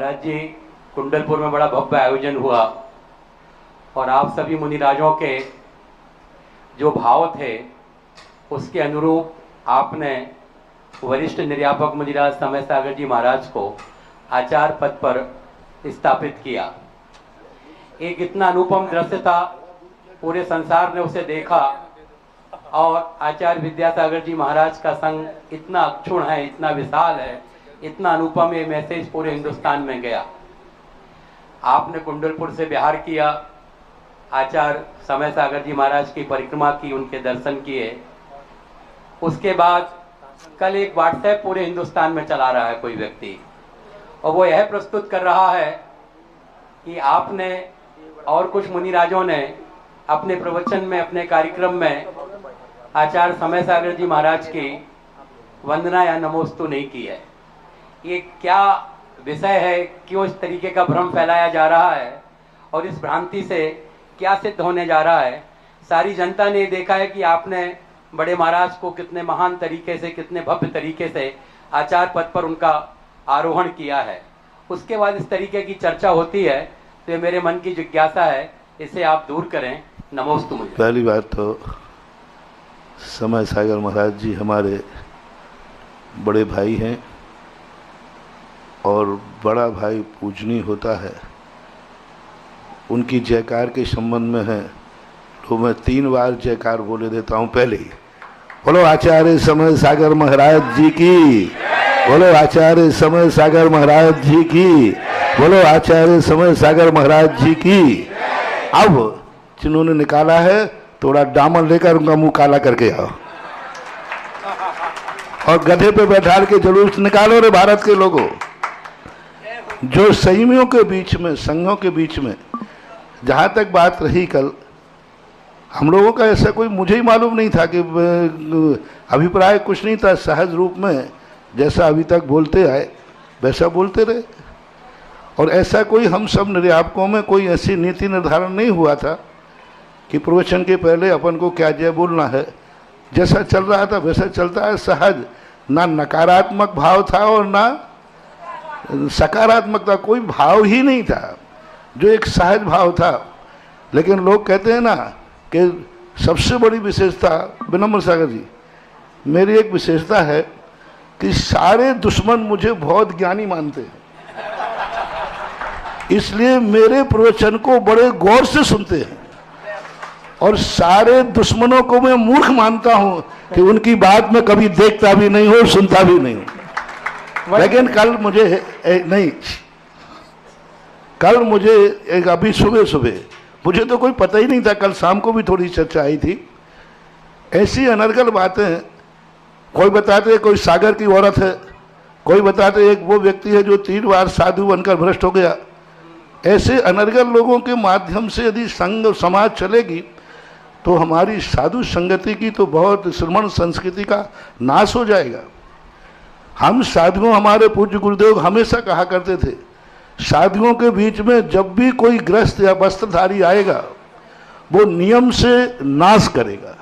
महाराज जी, कुंडलपुर में बड़ा भव्य आयोजन हुआ और आप सभी मुनिराजों के जो भाव थे उसके अनुरूप आपने वरिष्ठ निर्यापक मुनिराज समय सागर जी महाराज को आचार्य पद पर स्थापित किया। एक इतना अनुपम दृश्य था, पूरे संसार ने उसे देखा और आचार्य विद्यासागर जी महाराज का संग इतना अक्षुण है, इतना विशाल है, इतना अनुपम ये मैसेज पूरे हिंदुस्तान में गया। आपने कुंडलपुर से बिहार किया, आचार्य समय सागर जी महाराज की परिक्रमा की, उनके दर्शन किए। उसके बाद कल एक व्हाट्सएप पूरे हिंदुस्तान में चला रहा है कोई व्यक्ति, और वो यह प्रस्तुत कर रहा है कि आपने और कुछ मुनिराजों ने अपने प्रवचन में, अपने कार्यक्रम में आचार्य समय सागर जी महाराज की वंदना या नमोस्तु नहीं की है। ये क्या विषय है, क्यों इस तरीके का भ्रम फैलाया जा रहा है और इस भ्रांति से क्या सिद्ध होने जा रहा है? सारी जनता ने देखा है कि आपने बड़े महाराज को कितने महान तरीके से, कितने भव्य तरीके से आचार्य पद पर उनका आरोहण किया है। उसके बाद इस तरीके की चर्चा होती है तो ये मेरे मन की जिज्ञासा है, इसे आप दूर करें। नमोस्तु। मुझे पहली बात तो समय सागर महाराज जी हमारे बड़े भाई हैं और बड़ा भाई पूजनीय होता है। उनकी जयकार के संबंध में है तो मैं 3 बार जयकार बोले देता हूँ। पहले ही बोलो आचार्य समय सागर महाराज जी की, बोलो आचार्य समय सागर महाराज जी की, बोलो आचार्य समय सागर महाराज जी की। अब जिन्होंने निकाला है थोड़ा दामन लेकर उनका मुंह काला करके आओ और गधे पे बैठा के जुलूस निकालो रे भारत के लोगों। जो संयमियों के बीच में, संघों के बीच में जहाँ तक बात रही कल, हम लोगों का ऐसा कोई, मुझे ही मालूम नहीं था कि अभिप्राय कुछ नहीं था, सहज रूप में जैसा अभी तक बोलते आए वैसा बोलते रहे। और ऐसा कोई हम सब निर्यापकों में कोई ऐसी नीति निर्धारण नहीं हुआ था कि प्रवचन के पहले अपन को क्या जय बोलना है। जैसा चल रहा था वैसा चलता है, सहज, ना नकारात्मक भाव था और ना सकारात्मक था, कोई भाव ही नहीं था, जो एक सहज भाव था। लेकिन लोग कहते हैं ना कि सबसे बड़ी विशेषता, विनम्र सागर जी, मेरी एक विशेषता है कि सारे दुश्मन मुझे बहुत ज्ञानी मानते हैं, इसलिए मेरे प्रवचन को बड़े गौर से सुनते हैं और सारे दुश्मनों को मैं मूर्ख मानता हूं कि उनकी बात में कभी देखता भी नहीं हूं, सुनता भी नहीं हूं। लेकिन कल मुझे एक अभी सुबह मुझे तो कोई पता ही नहीं था, कल शाम को भी थोड़ी चर्चा आई थी, ऐसी अनर्गल बातें। कोई बताते कोई सागर की औरत है, कोई बताते एक वो व्यक्ति है जो 3 बार साधु बनकर भ्रष्ट हो गया। ऐसे अनर्गल लोगों के माध्यम से यदि संघ समाज चलेगी तो हमारी साधु संगति की तो बहुत श्रमण संस्कृति का नाश हो जाएगा। हम साधुओं, हमारे पूज्य गुरुदेव हमेशा कहा करते थे, साधुओं के बीच में जब भी कोई ग्रस्त या वस्त्रधारी आएगा वो नियम से नाश करेगा।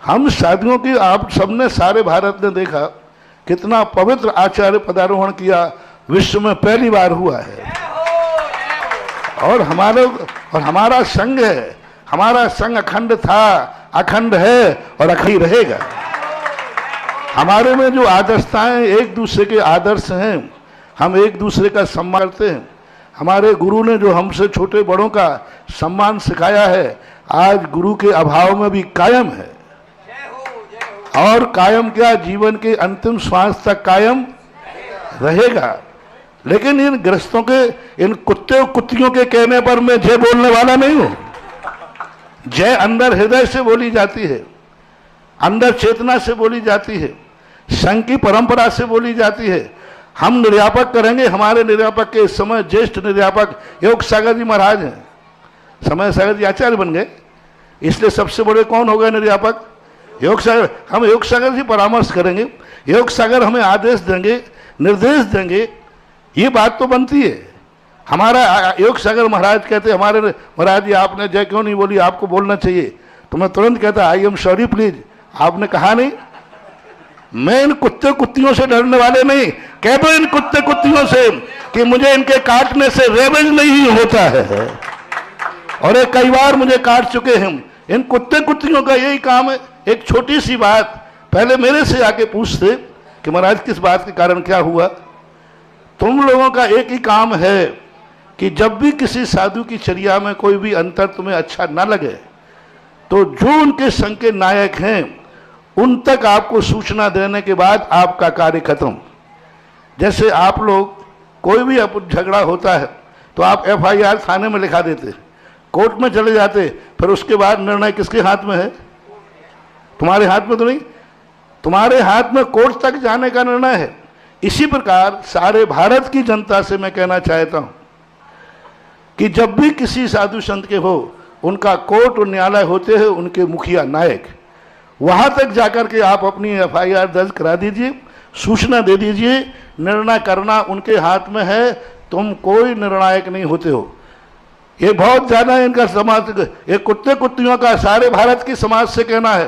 हम साधुओं की, आप सबने, सारे भारत ने देखा कितना पवित्र आचार्य पदारोहण किया, विश्व में पहली बार हुआ है। और हमारा संघ है, हमारा संघ अखंड था, अखंड है और अखंड रहेगा। हमारे में जो आदर्शताएं, एक दूसरे के आदर्श हैं, हम एक दूसरे का सम्मान करते हैं। हमारे गुरु ने जो हमसे छोटे बड़ों का सम्मान सिखाया है, आज गुरु के अभाव में भी कायम है। और कायम क्या, जीवन के अंतिम श्वास तक कायम रहेगा। लेकिन इन ग्रस्तों के, इन कुत्ते कुत्तियों के कहने पर मैं जय बोलने वाला नहीं हूं। जय अंदर हृदय से बोली जाती है, अंदर चेतना से बोली जाती है, संघ की परंपरा से बोली जाती है। हम निर्यापक करेंगे, हमारे निर्यापक के इस समय ज्येष्ठ निर्यापक योग सागर जी महाराज हैं। समय सागर जी आचार्य बन गए, इसलिए सबसे बड़े कौन हो गए निर्यापक? योग सागर। हम योग सागर जी परामर्श करेंगे, योग सागर हमें आदेश देंगे, निर्देश देंगे, ये बात तो बनती है। हमारा योग सागर महाराज कहते, हमारे महाराज जी आपने जय क्यों नहीं बोली, आपको बोलना चाहिए। तो मैं तुरंत कहता आई एम सॉरी प्लीज, आपने कहा नहीं। मैं इन कुत्ते कुत्तियों से डरने वाले नहीं, कह दो इन कुत्ते कुत्तियों से कि मुझे इनके काटने से रेवेज नहीं होता है, और ये कई बार मुझे काट चुके हैं। इन कुत्ते कुत्तियों का यही काम है। एक छोटी सी बात पहले मेरे से आके पूछते कि महाराज किस बात के कारण क्या हुआ। तुम लोगों का एक ही काम है कि जब भी किसी साधु की चर्या में कोई भी अंतर तुम्हें अच्छा ना लगे तो जो उनके संघ के नायक हैं उन तक आपको सूचना देने के बाद आपका कार्य खत्म। जैसे आप लोग कोई भी झगड़ा होता है तो आप FIR थाने में लिखा देते, कोर्ट में चले जाते, फिर उसके बाद निर्णय किसके हाथ में है? तुम्हारे हाथ में तो नहीं, तुम्हारे हाथ में कोर्ट तक जाने का निर्णय है। इसी प्रकार सारे भारत की जनता से मैं कहना चाहता हूं कि जब भी किसी साधु संत के हो, उनका कोर्ट और न्यायालय होते हैं उनके मुखिया नायक, वहां तक जाकर के आप अपनी FIR दर्ज करा दीजिए, सूचना दे दीजिए। निर्णय करना उनके हाथ में है, तुम कोई निर्णायक नहीं होते हो। ये बहुत ज्यादा इनका समाज, ये कुत्ते कुत्तियों का सारे भारत की समाज से कहना है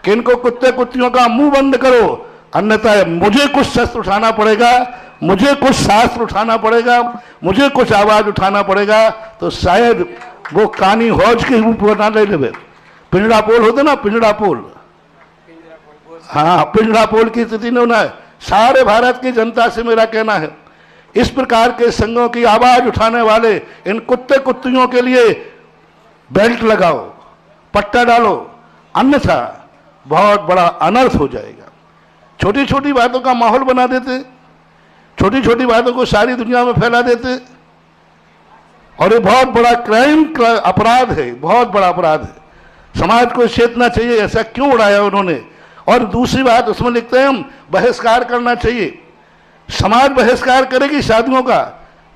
कि इनको कुत्ते कुत्तियों का मुंह बंद करो, अन्यथा मुझे कुछ शस्त्र उठाना पड़ेगा, मुझे कुछ शास्त्र उठाना पड़ेगा, मुझे कुछ आवाज उठाना पड़ेगा, तो शायद वो कानी हौज के रूप बना ले लेवे। पिंजड़ा पोल होते ना, पिंजड़ा पोल, हाँ पिंजड़ा पोल की स्थिति ने होना है। सारे भारत की जनता से मेरा कहना है, इस प्रकार के संघों की आवाज उठाने वाले इन कुत्ते कुत्तियों के लिए बेल्ट लगाओ, पट्टा डालो, अन्यथा बहुत बड़ा अनर्थ हो जाएगा। छोटी छोटी बातों का माहौल बना देते, छोटी छोटी बातों को सारी दुनिया में फैला देते, और ये बहुत बड़ा क्राइम अपराध है, बहुत बड़ा अपराध है। समाज को चेतना चाहिए, ऐसा क्यों उड़ाया उन्होंने। और दूसरी बात उसमें लिखते हैं हम बहिष्कार करना चाहिए। समाज बहिष्कार करेगी साधुओं का,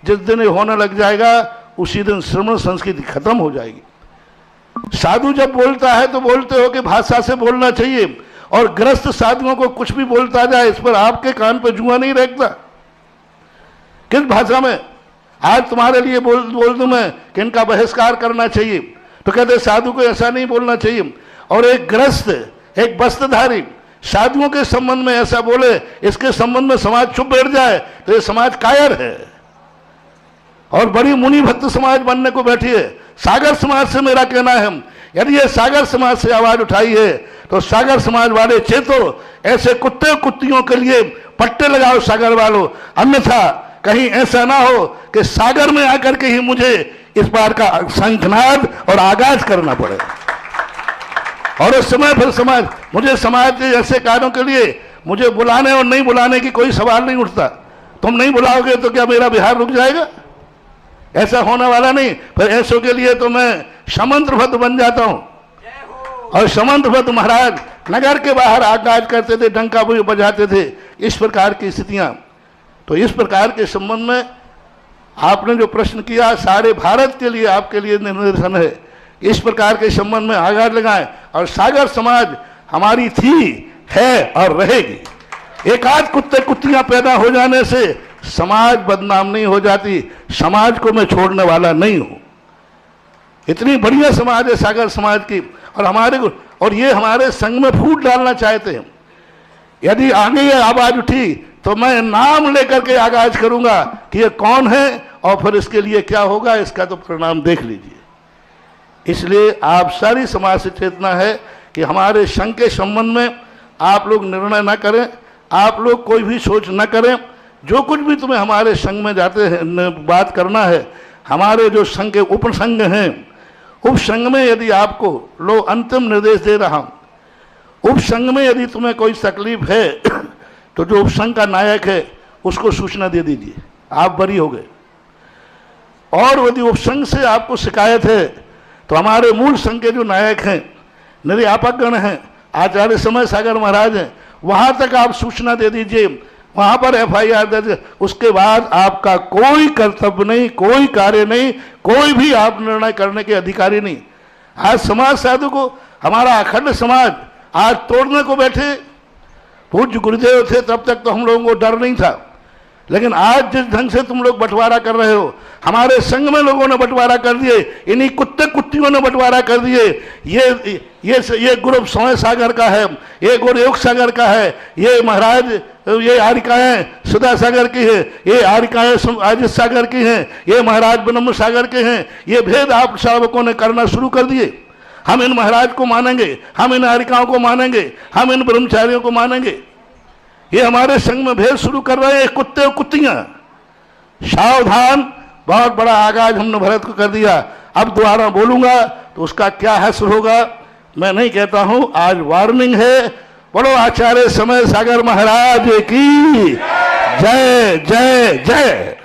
जिस दिन ये होने लग जाएगा उसी दिन श्रमण संस्कृति खत्म हो जाएगी। साधु जब बोलता है तो बोलते हो कि भाषा से बोलना चाहिए, और ग्रस्त साधुओं को कुछ भी बोलता जाए इस पर आपके कान पर जुआ नहीं रहता। किस भाषा में आज तुम्हारे लिए बोल दूं मैं कि इनका बहिष्कार करना चाहिए, तो कहते साधु को ऐसा नहीं बोलना चाहिए। और एक ग्रस्त, एक वस्त्रधारी साधुओं के संबंध में ऐसा बोले, इसके संबंध में समाज चुप बैठ जाए, तो ये समाज कायर है और बड़ी मुनि भक्त समाज बनने को बैठी है। सागर समाज से मेरा कहना है, यदि ये सागर समाज से आवाज उठाई है तो सागर समाज वाले चेतो, ऐसे कुत्ते कुत्तियों के लिए पट्टे लगाओ सागर वालों, अन्यथा कहीं ऐसा ना हो कि सागर में आकर के ही मुझे इस बार का शंखनाद और आगाज करना पड़े। और उस समय फिर समाज के ऐसे कार्यों के लिए मुझे बुलाने और नहीं बुलाने की कोई सवाल नहीं उठता। तुम नहीं बुलाओगे तो क्या मेरा बिहार रुक जाएगा? ऐसा होने वाला नहीं। फिर ऐसों के लिए तो मैं समंत्रभद्र बन जाता हूं। और समंत्रभद्र महाराज नगर के बाहर आगाज करते थे, डंका बजाते थे, इस प्रकार की स्थितियां। तो इस प्रकार के संबंध में आपने जो प्रश्न किया, सारे भारत के लिए आपके लिए निर्देशन है, इस प्रकार के संबंध में आगाज लगाएं। और सागर समाज हमारी थी, है और रहेगी। एक आध कुत्ते कुत्तियां पैदा हो जाने से समाज बदनाम नहीं हो जाती। समाज को मैं छोड़ने वाला नहीं हूं। इतनी बढ़िया समाज है सागर समाज की, और ये हमारे संघ में फूट डालना चाहते हैं। यदि आगे ये आवाज उठी तो मैं नाम लेकर के आगाज करूंगा कि ये कौन है और फिर इसके लिए क्या होगा, इसका तो परिणाम देख लीजिए। इसलिए आप सारी समाज से चेतना है कि हमारे संघ के संबंध में आप लोग निर्णय न करें, आप लोग कोई भी सोच न करें। जो कुछ भी तुम्हें हमारे संघ में जाते हैं बात करना है, हमारे जो संघ के उप संघ हैं, उप संघ में यदि आपको लो अंतिम निर्देश दे रहा हूं, उप संघ में यदि तुम्हें कोई तकलीफ है तो जो उप संघ का नायक है उसको सूचना दे दीजिए, आप बरी हो गए। और यदि उप संघ से आपको शिकायत है तो हमारे मूल संघ के जो नायक हैं, निर्यापकगण हैं, आचार्य समय सागर महाराज हैं, वहां तक आप सूचना दे दीजिए, वहां पर FIR दर्ज। उसके बाद आपका कोई कर्तव्य नहीं, कोई कार्य नहीं, कोई भी आप निर्णय करने के अधिकारी नहीं। आज समाज साधु को, हमारा अखंड समाज आज तोड़ने को बैठे। पूज्य गुरुदेव थे तब तक तो हम लोगों को डर नहीं था, लेकिन आज जिस ढंग से तुम लोग बंटवारा कर रहे हो, हमारे संघ में लोगों ने बंटवारा कर दिए, इन्हीं कुत्ते कुत्तियों ने बंटवारा कर दिए। ये ग्रुप सोए सागर का है, ये ग्रुप योग सागर का है, ये महाराज ये आरिकाएं सुधा सागर की है, ये आरिकाएं अजित सागर की हैं, ये महाराज ब्रह्म सागर के हैं। ये भेद आप श्रावकों ने करना शुरू कर दिए। हम इन महाराज को मानेंगे, हम इन आरिकाओं को मानेंगे, हम इन ब्रह्मचारियों को मानेंगे। ये हमारे संग में भेद शुरू कर रहे हैं कुत्ते और कुत्तियां। सावधान, बहुत बड़ा आगाज हमने भरत को कर दिया। अब दोबारा बोलूंगा तो उसका क्या हश्र होगा मैं नहीं कहता हूं। आज वार्निंग है। बोलो आचार्य समय सागर महाराज की जय जय जय।